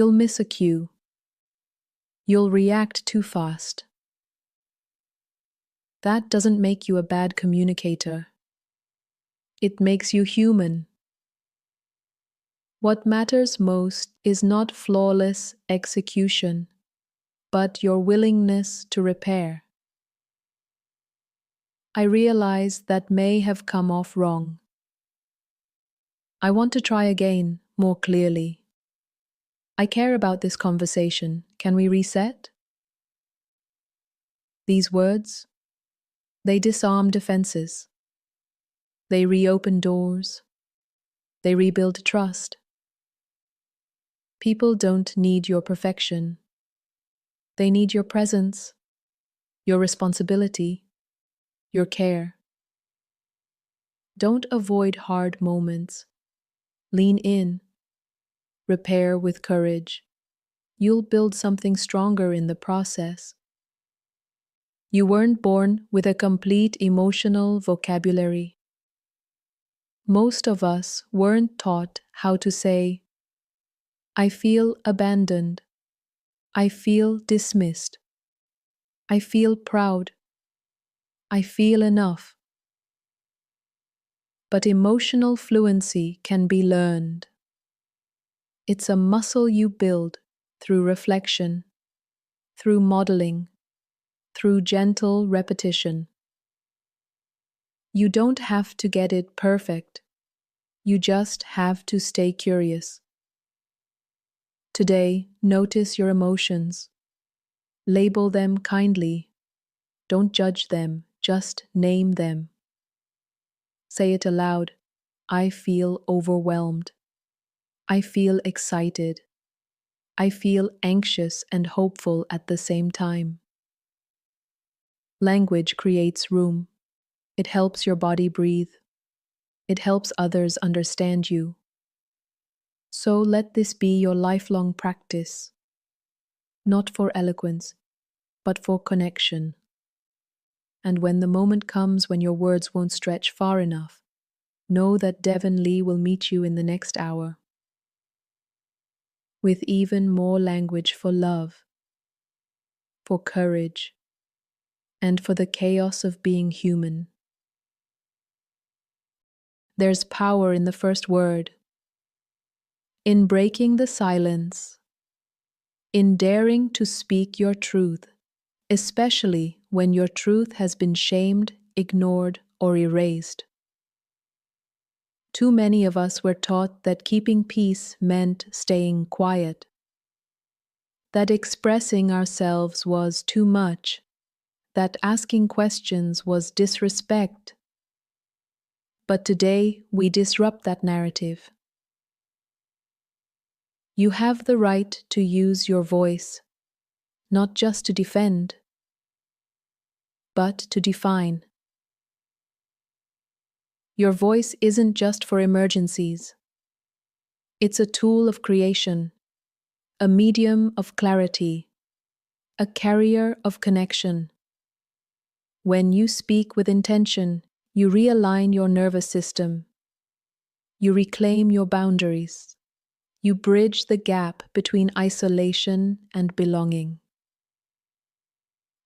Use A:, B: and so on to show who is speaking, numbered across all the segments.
A: You'll miss a cue. You'll react too fast. That doesn't make you a bad communicator. It makes you human. What matters most is not flawless execution, but your willingness to repair. I realize that may have come off wrong. I want to try again, more clearly. I care about this conversation. Can we reset? These words, they disarm defenses. They reopen doors. They rebuild trust. People don't need your perfection. They need your presence, your responsibility, your care. Don't avoid hard moments. Lean in. Repair with courage. You'll build something stronger in the process. You weren't born with a complete emotional vocabulary. Most of us weren't taught how to say, I feel abandoned. I feel dismissed. I feel proud. I feel enough. But emotional fluency can be learned. It's a muscle you build through reflection, through modeling, through gentle repetition. You don't have to get it perfect. You just have to stay curious. Today, notice your emotions. Label them kindly. Don't judge them, just name them. Say it aloud. I feel overwhelmed. I feel excited. I feel anxious and hopeful at the same time. Language creates room. It helps your body breathe. It helps others understand you. So let this be your lifelong practice, not for eloquence, but for connection. And when the moment comes when your words won't stretch far enough, know that Devon Lee will meet you in the next hour with even more language for love, for courage, and for the chaos of being human. There's power in the first word, in breaking the silence, in daring to speak your truth, especially when your truth has been shamed, ignored, or erased. Too many of us were taught that keeping peace meant staying quiet, that expressing ourselves was too much, that asking questions was disrespect. But today, we disrupt that narrative. You have the right to use your voice, not just to defend, but to define. Your voice isn't just for emergencies. It's a tool of creation, a medium of clarity, a carrier of connection. When you speak with intention, you realign your nervous system. You reclaim your boundaries. You bridge the gap between isolation and belonging.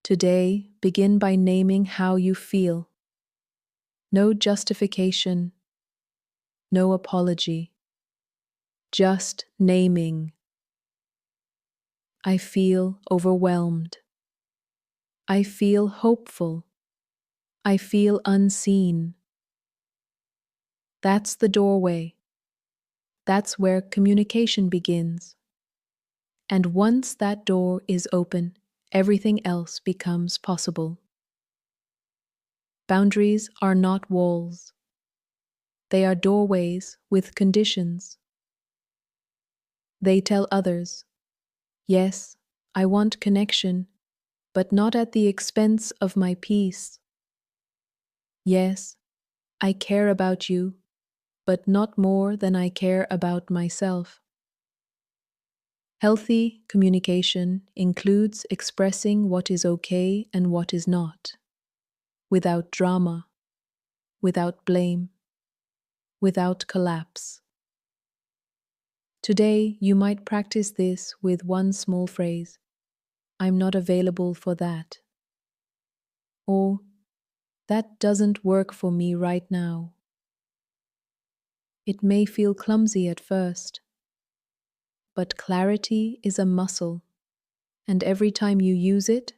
A: Today, begin by naming how you feel. No justification, no apology, just naming. I feel overwhelmed. I feel hopeful. I feel unseen. That's the doorway. That's where communication begins. And once that door is open, everything else becomes possible. Boundaries are not walls. They are doorways with conditions. They tell others, yes, I want connection, but not at the expense of my peace. Yes, I care about you, but not more than I care about myself. Healthy communication includes expressing what is okay and what is not, without drama, without blame, without collapse. Today, you might practice this with one small phrase: I'm not available for that. Or, that doesn't work for me right now. It may feel clumsy at first, but clarity is a muscle, and every time you use it,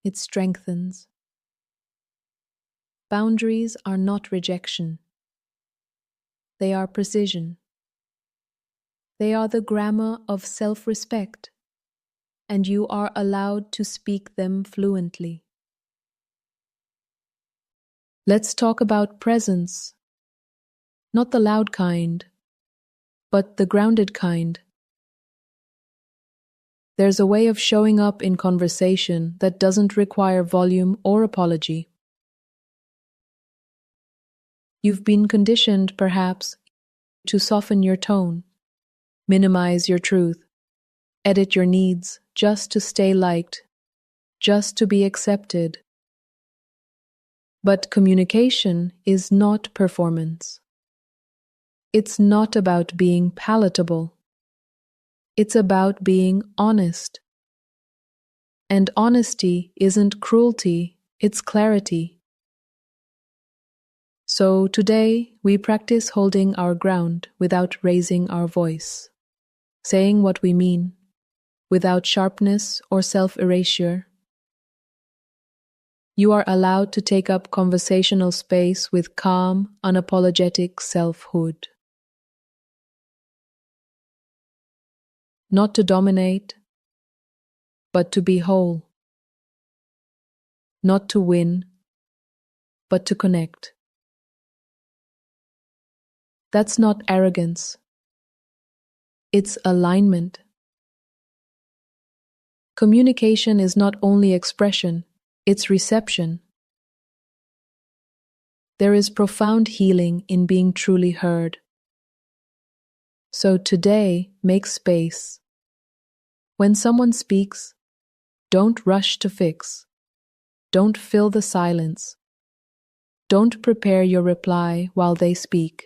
A: it strengthens. Boundaries are not rejection. They are precision. They are the grammar of self-respect, and you are allowed to speak them fluently. Let's talk about presence, not the loud kind, but the grounded kind. There's a way of showing up in conversation that doesn't require volume or apology. You've been conditioned, perhaps, to soften your tone, minimize your truth, edit your needs just to stay liked, just to be accepted. But communication is not performance. It's not about being palatable. It's about being honest. And honesty isn't cruelty, it's clarity. So today, we practice holding our ground without raising our voice, saying what we mean, without sharpness or self-erasure. You are allowed to take up conversational space with calm, unapologetic selfhood. Not to dominate, but to be whole. Not to win, but to connect. That's not arrogance. It's alignment. Communication is not only expression, it's reception. There is profound healing in being truly heard. So today, make space. When someone speaks, don't rush to fix. Don't fill the silence. Don't prepare your reply while they speak.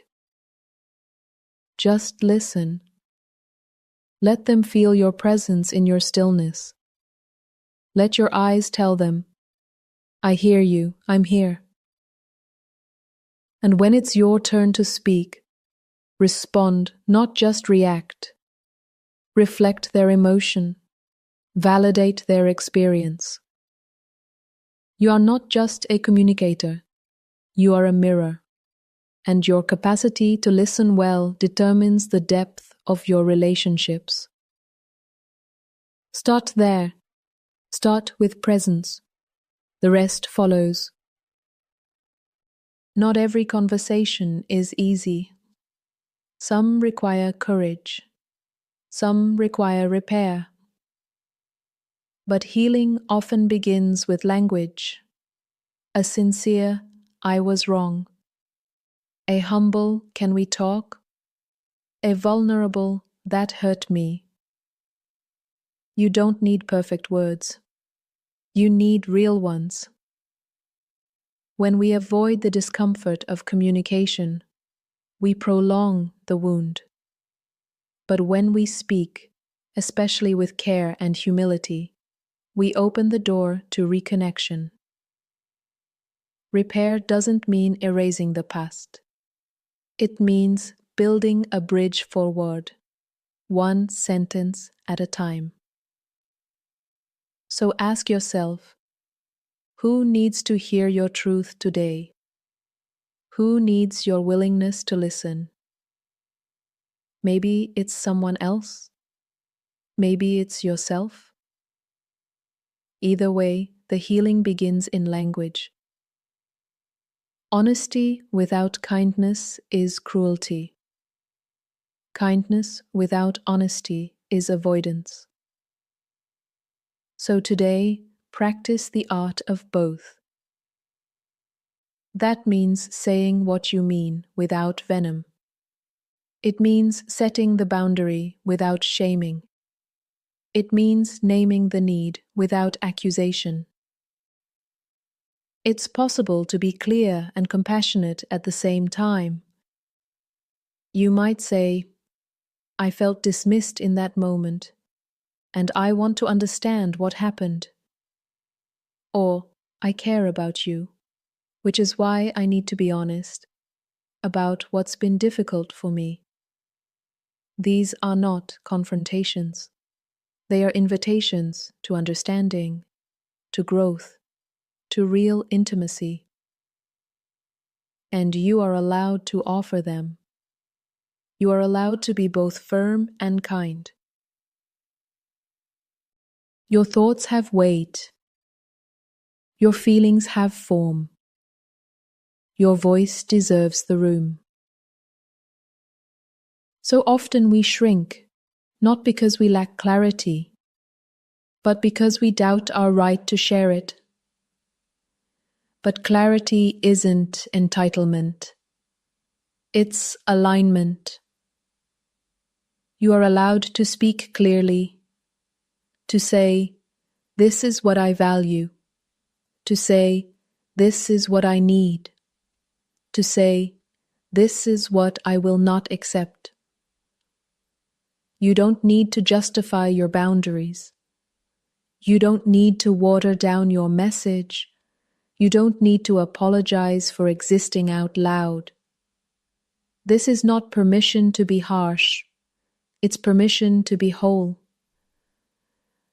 A: Just listen. Let them feel your presence in your stillness. Let your eyes tell them, I hear you, I'm here. And when it's your turn to speak, respond, not just react. Reflect their emotion. Validate their experience. You are not just a communicator. You are a mirror. And your capacity to listen well determines the depth of your relationships. Start there. Start with presence. The rest follows. Not every conversation is easy. Some require courage. Some require repair. But healing often begins with language. A sincere, I was wrong. A humble, can we talk? A vulnerable, that hurt me. You don't need perfect words. You need real ones. When we avoid the discomfort of communication, we prolong the wound. But when we speak, especially with care and humility, we open the door to reconnection. Repair doesn't mean erasing the past. It means building a bridge forward, one sentence at a time. So ask yourself, who needs to hear your truth today? Who needs your willingness to listen? Maybe it's someone else. Maybe it's yourself. Either way, the healing begins in language. Honesty without kindness is cruelty. Kindness without honesty is avoidance. So today, practice the art of both. That means saying what you mean without venom. It means setting the boundary without shaming. It means naming the need without accusation. It's possible to be clear and compassionate at the same time. You might say, I felt dismissed in that moment, and I want to understand what happened. Or, I care about you, which is why I need to be honest about what's been difficult for me. These are not confrontations. They are invitations to understanding, to growth, to real intimacy. And you are allowed to offer them. You are allowed to be both firm and kind. Your thoughts have weight. Your feelings have form. Your voice deserves the room. So often we shrink, not because we lack clarity, but because we doubt our right to share it. But clarity isn't entitlement. It's alignment. You are allowed to speak clearly, to say, "This is what I value," to say, "This is what I need," to say, "This is what I will not accept." You don't need to justify your boundaries. You don't need to water down your message. You don't need to apologize for existing out loud. This is not permission to be harsh. It's permission to be whole.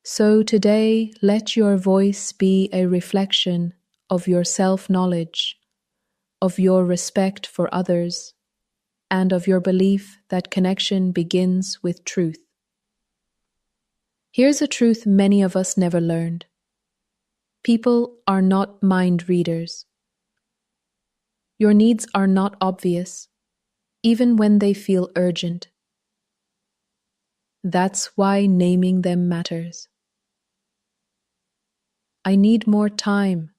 A: So today, let your voice be a reflection of your self-knowledge, of your respect for others, and of your belief that connection begins with truth. Here's a truth many of us never learned. People are not mind readers. Your needs are not obvious, even when they feel urgent. That's why naming them matters. I need more time.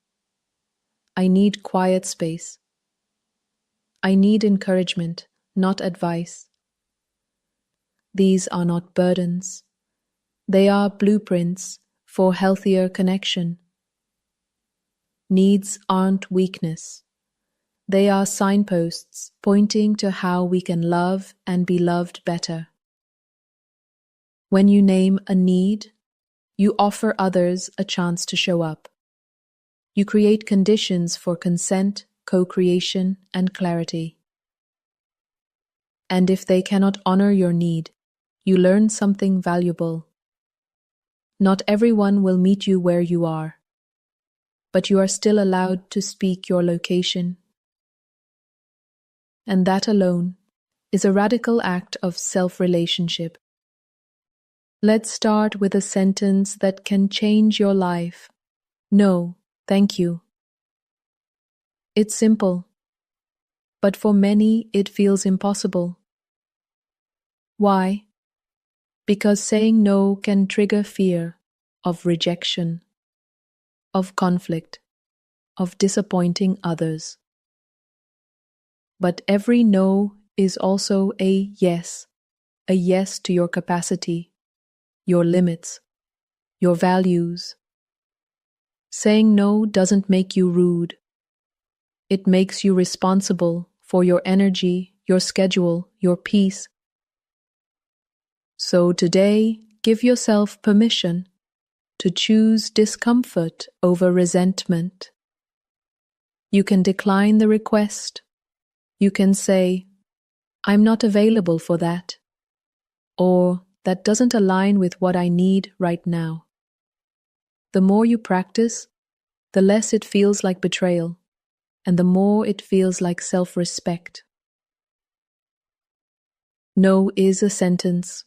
A: I need quiet space. I need encouragement, not advice. These are not burdens. They are blueprints for healthier connection. Needs aren't weakness. They are signposts pointing to how we can love and be loved better. When you name a need, you offer others a chance to show up. You create conditions for consent, co-creation, and clarity. And if they cannot honor your need, you learn something valuable. Not everyone will meet you where you are, but you are still allowed to speak your location. And that alone is a radical act of self-relationship. Let's start with a sentence that can change your life. No, thank you. It's simple, but for many it feels impossible. Why? Because saying no can trigger fear of rejection, of conflict, of disappointing others. But every no is also a yes to your capacity, your limits, your values. Saying no doesn't make you rude. It makes you responsible for your energy, your schedule, your peace. So today, give yourself permission to choose discomfort over resentment. You can decline the request. You can say, "I'm not available for that," or "That doesn't align with what I need right now." The more you practice, the less it feels like betrayal, and the more it feels like self-respect. No is a sentence,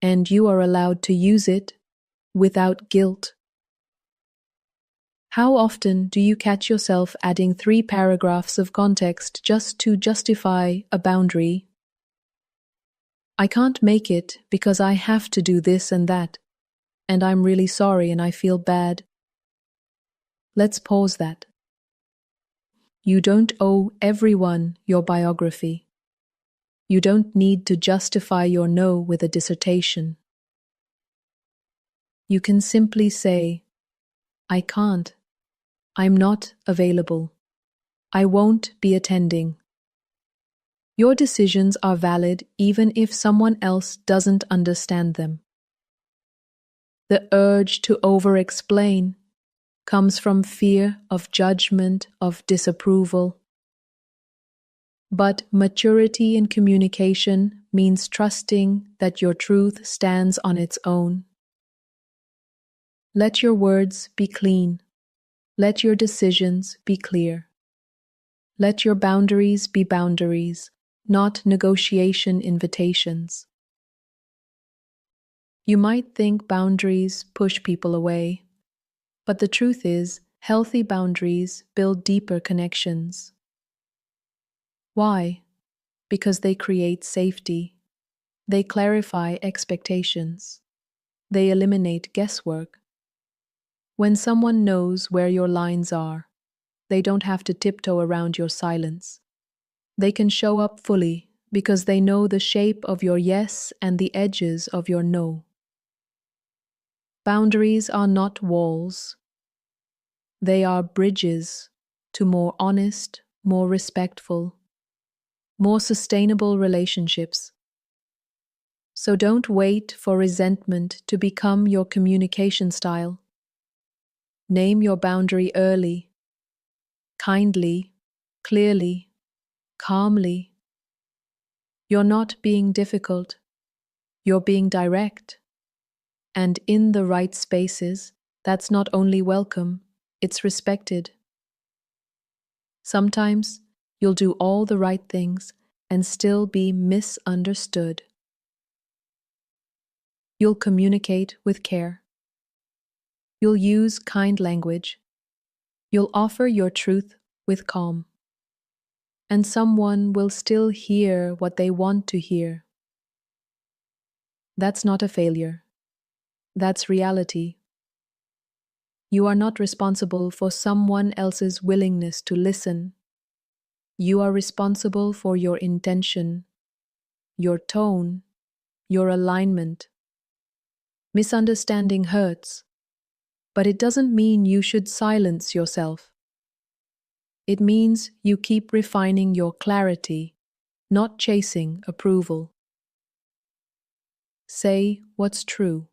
A: and you are allowed to use it without guilt. How often do you catch yourself adding 3 paragraphs of context just to justify a boundary? I can't make it because I have to do this and that, and I'm really sorry and I feel bad. Let's pause that. You don't owe everyone your biography. You don't need to justify your no with a dissertation. You can simply say, "I can't. I'm not available. I won't be attending." Your decisions are valid even if someone else doesn't understand them. The urge to over-explain comes from fear of judgment, of disapproval. But maturity in communication means trusting that your truth stands on its own. Let your words be clean. Let your decisions be clear. Let your boundaries be boundaries, not negotiation invitations. You might think boundaries push people away, but the truth is, healthy boundaries build deeper connections. Why? Because they create safety. They clarify expectations. They eliminate guesswork. When someone knows where your lines are, they don't have to tiptoe around your silence. They can show up fully because they know the shape of your yes and the edges of your no. Boundaries are not walls. They are bridges to more honest, more respectful, more sustainable relationships. So don't wait for resentment to become your communication style. Name your boundary early, kindly, clearly, calmly. You're not being difficult. You're being direct. And in the right spaces, that's not only welcome, it's respected. Sometimes you'll do all the right things and still be misunderstood. You'll communicate with care. You'll use kind language. You'll offer your truth with calm. And someone will still hear what they want to hear. That's not a failure. That's reality. You are not responsible for someone else's willingness to listen. You are responsible for your intention, your tone, your alignment. Misunderstanding hurts, but it doesn't mean you should silence yourself. It means you keep refining your clarity, not chasing approval. Say what's true.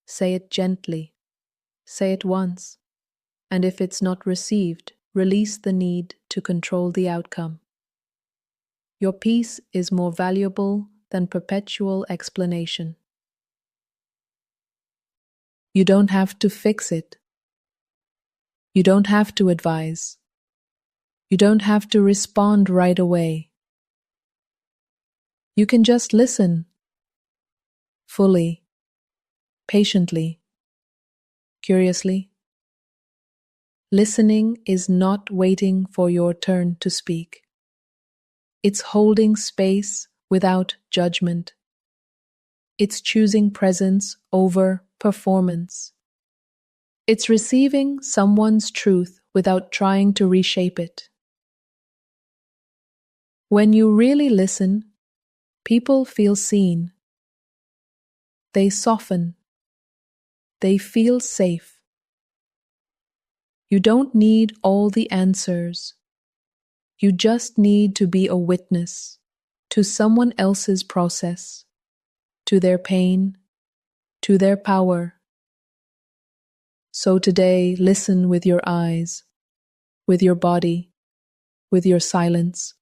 A: Say it gently. Say it once. And if it's not received, release the need to control the outcome. Your peace is more valuable than perpetual explanation. You don't have to fix it. You don't have to advise. You don't have to respond right away. You can just listen fully, patiently, curiously. Listening is not waiting for your turn to speak. It's holding space without judgment. It's choosing presence over performance. It's receiving someone's truth without trying to reshape it. When you really listen, people feel seen. They soften. They feel safe. You don't need all the answers. You just need to be a witness to someone else's process, to their pain, to their power. So today, listen with your eyes, with your body, with your silence.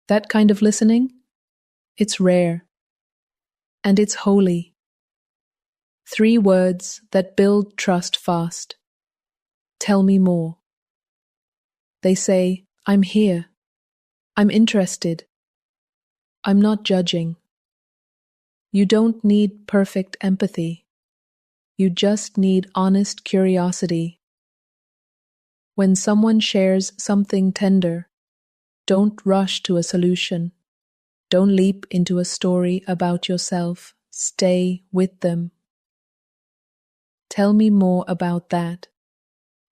A: That kind of listening, it's rare, and it's holy. 3 words that build trust fast. Tell me more. They say, I'm here. I'm interested. I'm not judging. You don't need perfect empathy. You just need honest curiosity. When someone shares something tender, don't rush to a solution. Don't leap into a story about yourself. Stay with them. Tell me more about that.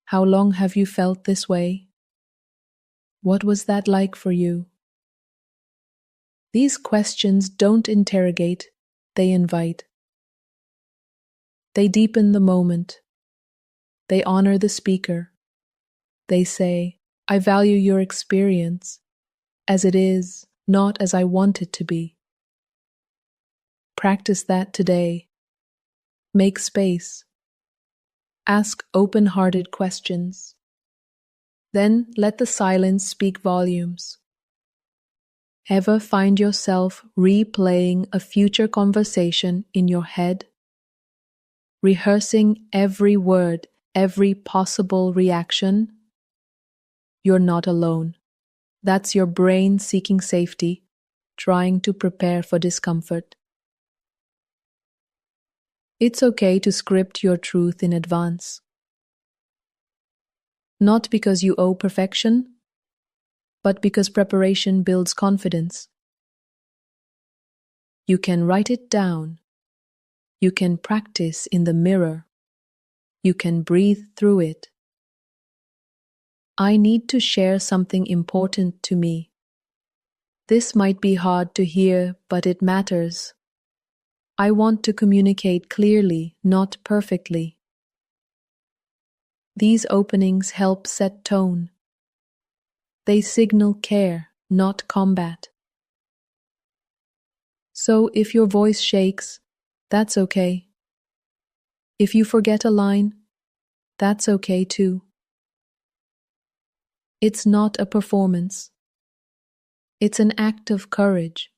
A: How long have you felt this way? What was that like for you? These questions don't interrogate, they invite. They deepen the moment. They honor the speaker. They say, I value your experience. as it is, not as I want it to be. Practice that today. Make space. Ask open-hearted questions. Then let the silence speak volumes. Ever find yourself replaying a future conversation in your head? Rehearsing every word, every possible reaction? You're not alone. That's your brain seeking safety, trying to prepare for discomfort. It's okay to script your truth in advance. Not because you owe perfection, but because preparation builds confidence. You can write it down. You can practice in the mirror. You can breathe through it. I need to share something important to me. This might be hard to hear, but it matters. I want to communicate clearly, not perfectly. These openings help set tone. They signal care, not combat. So if your voice shakes, that's okay. If you forget a line, that's okay too. It's not a performance. It's an act of courage.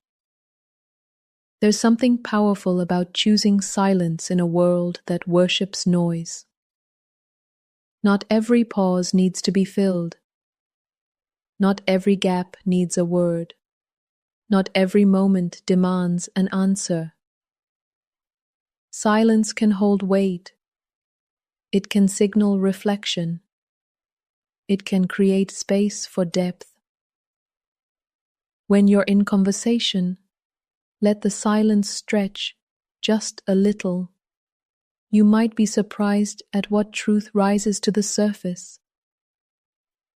A: There's something powerful about choosing silence in a world that worships noise. Not every pause needs to be filled. Not every gap needs a word. Not every moment demands an answer. Silence can hold weight. It can signal reflection. It can create space for depth. When you're in conversation, let the silence stretch just a little. You might be surprised at what truth rises to the surface.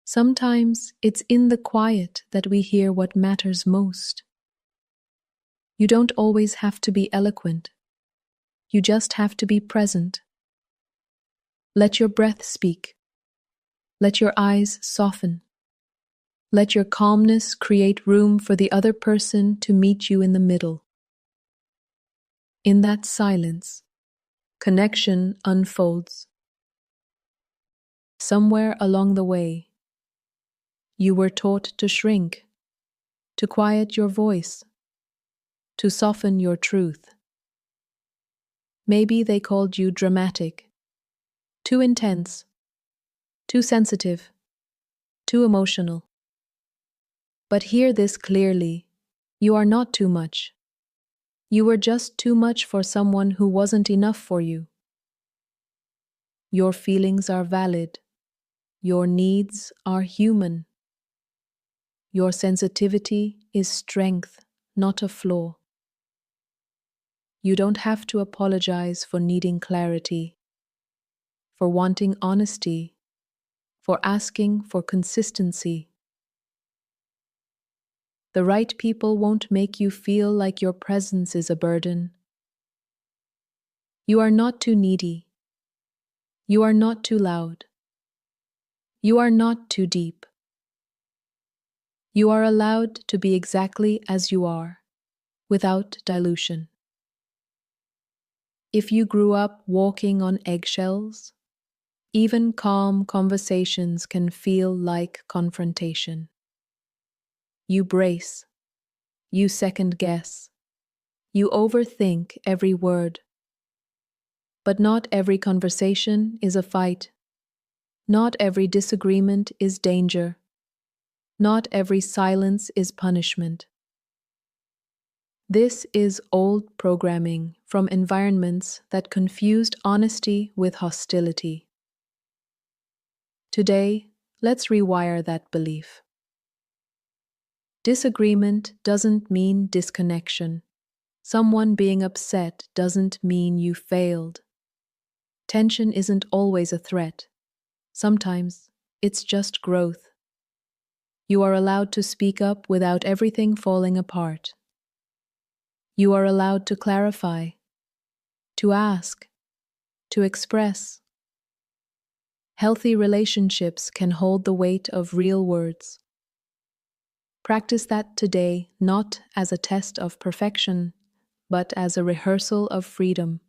A: Sometimes it's in the quiet that we hear what matters most. You don't always have to be eloquent. You just have to be present. Let your breath speak. Let your eyes soften. Let your calmness create room for the other person to meet you in the middle. In that silence, connection unfolds. Somewhere along the way, you were taught to shrink, to quiet your voice, to soften your truth. Maybe they called you dramatic, too intense, too sensitive, too emotional. But hear this clearly, you are not too much. You were just too much for someone who wasn't enough for you. Your feelings are valid. Your needs are human. Your sensitivity is strength, not a flaw. You don't have to apologize for needing clarity, for wanting honesty, for asking for consistency. The right people won't make you feel like your presence is a burden. You are not too needy. You are not too loud. You are not too deep. You are allowed to be exactly as you are, without dilution. If you grew up walking on eggshells, even calm conversations can feel like confrontation. You brace, you second guess, you overthink every word. But not every conversation is a fight. Not every disagreement is danger. Not every silence is punishment. This is old programming from environments that confused honesty with hostility. Today, let's rewire that belief. Disagreement doesn't mean disconnection. Someone being upset doesn't mean you failed. Tension isn't always a threat. Sometimes it's just growth. You are allowed to speak up without everything falling apart. You are allowed to clarify, to ask, to express. Healthy relationships can hold the weight of real words. Practice that today, not as a test of perfection, but as a rehearsal of freedom.